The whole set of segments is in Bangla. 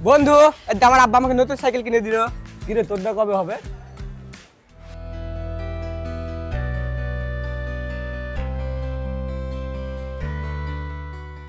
বন্ধু, আমার আব্বা আমাকে নতুন সাইকেল কিনে দিল। কিরে তোরটা কবে হবে?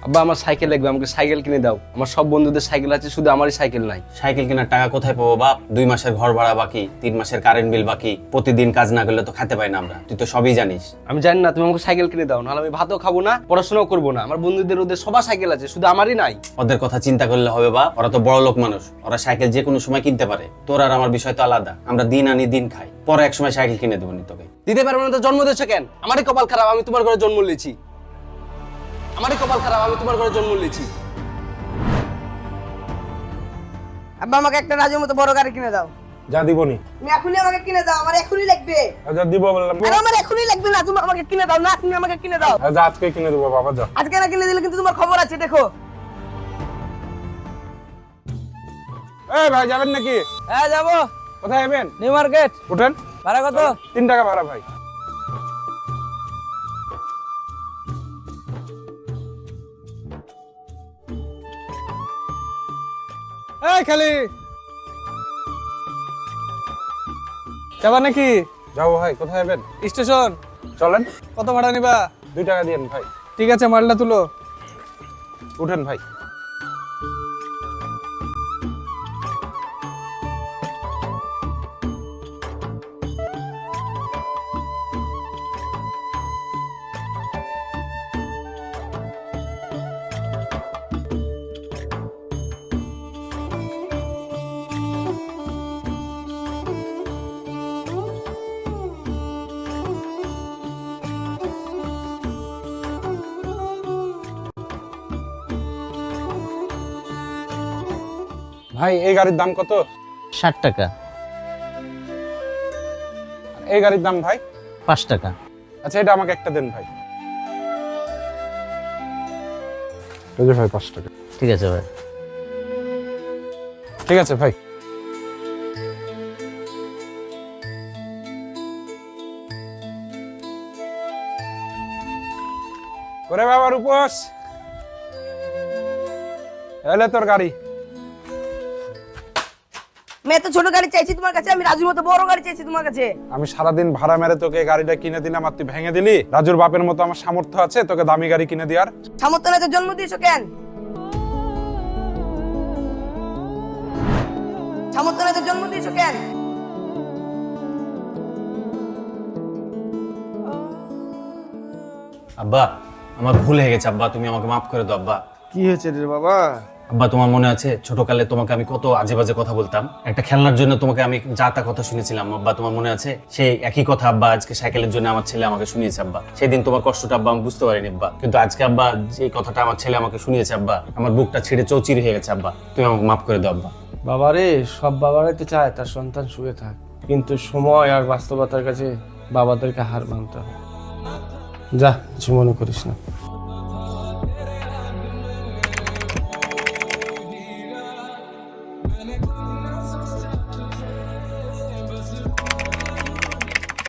আব্বা আমার সাইকেল লাগবে, আমাকে সাইকেল কিনে দাও। আমার সব বন্ধুদের সাইকেল আছে, শুধু আমারই সাইকেল নাই। সাইকেল কেনার টাকা কোথায় পাবো বাপ? 2 মাসের ঘর ভাড়া বাকি, 3 মাসের কারেন্ট বিল বাকি, প্রতিদিন কাজ না করলে তো খেতে পাই না আমরা, তুই তো সবই জানিস। আমি জানি না, তুমি আমাকে সাইকেল কিনে দাও, নাহলে আমি ভাতও খাবো না, পড়াশোনাও করবো না। আমার বন্ধুদের ওদের সবার সাইকেল আছে, শুধু আমারই নাই। ওদের কথা চিন্তা করলে হবে বাপ? ওরা তো বড় লোক মানুষ, ওরা সাইকেল যে কোনো সময় কিনতে পারে। তোর আর আমার বিষয় তো আলাদা, আমরা দিন আনি দিন খাই, পরে এক সময় সাইকেল কিনে দেবো নি তোকে। দিতে পারবো না তো জন্ম দিয়েছো কেন? আমারই কপাল খারাপ, আমি তোমার ঘরে জন্ম নিয়েছি। আমারই কপাল খারাপ, আমি তোমার ঘরে জন্ম নিয়েছি। আব্বা আমাকে একটা রাজের মতো বড় গাড়ি কিনে দাও। যা দিবনি। তুমি এখনই আমাকে কিনে দাও, আমার এখনই লাগবে। যা দিব বললাম। আরে আমার এখনই লাগবে না, তুমি আমাকে কিনে দাও না, তুমি আমাকে কিনে দাও। যা আজকে কিনে দেবো বাবা, যা। আজকে না কিনে দিলে কিন্তু তোমার খবর আছে, দেখো। এই ভাই যাবেন নাকি? হ্যাঁ যাবো। কোথায় যাবেন? New market. উঠেন। ভাড়া কত? 3 টাকা ভাড়া ভাই। এই খালি যাবা নাকি? যাবো ভাই, কোথায় যাবেন? স্টেশন। চলেন। কত ভাড়া নিবা? 2 টাকা দিন ভাই। ঠিক আছে, মালটা তুলো। উঠেন ভাই। ভাই এই গাড়ির দাম কত? 60 টাকা। এই গাড়ির দাম ভাই? 5 টাকা। আচ্ছা এটা আমাকে একটা দেন ভাই। এই যে ভাই 5 টাকা। ঠিক আছে ভাই। ঠিক আছে ভাই। করে বাবা রূপস, এলে তোর গাড়ি। আমি এত ছোট গাড়ি চাইছি তোমার কাছে, আমি রাজুর মতো বড় গাড়ি চাইছি তোমার কাছে। আমি সারাদিন ভাড়া মেরে তোকে এই গাড়িটা কিনে দিলাম আর তুই ভেঙে দিলি। রাজুর বাপের মতো আমার সামর্থ্য আছে তোকে দামি গাড়ি কিনে দেওয়ার? সামর্থ্য নাই তো জন্ম দিয়েছো কেন? সামর্থ্য নাই তো জন্ম দিয়েছো কেন? আব্বা আমার ভুল হয়ে গেছে আব্বা, তুমি আমাকে মাফ করে দাও আব্বা। কি হয়েছে রে বাবা? আব্বা তোমার মনে আছে ছোটকালে তোমাকে আমি কত আজে বাজে কথা বলতাম? একটা খেলনার জন্য তোমাকে আমি যা তা কথা শুনেছিলাম আব্বা, তোমার মনে আছে? সেই একই কথা আব্বা আজকে সাইকেলের জন্য আমার ছেলে আমাকে শুনিয়েছে আব্বা। সেদিন তোমার কষ্টটা আব্বা আমি বুঝতে পারিনি আব্বা, কিন্তু আজকে আব্বা যে কথাটা আমার ছেলে আমাকে শুনিয়েছে আব্বা, আমার বুকটা ছিঁড়ে চৌচির হয়ে গেছে আব্বা, তুমি আমাকে মাফ করে দাও আব্বা। বাবারে, সব বাবারাই তো চায় তার সন্তান সুখে থাক, কিন্তু সময় আর বাস্তবতার কাছে বাবাদেরকে হার মানতে হয়। যা, কিছু মনে করিস না।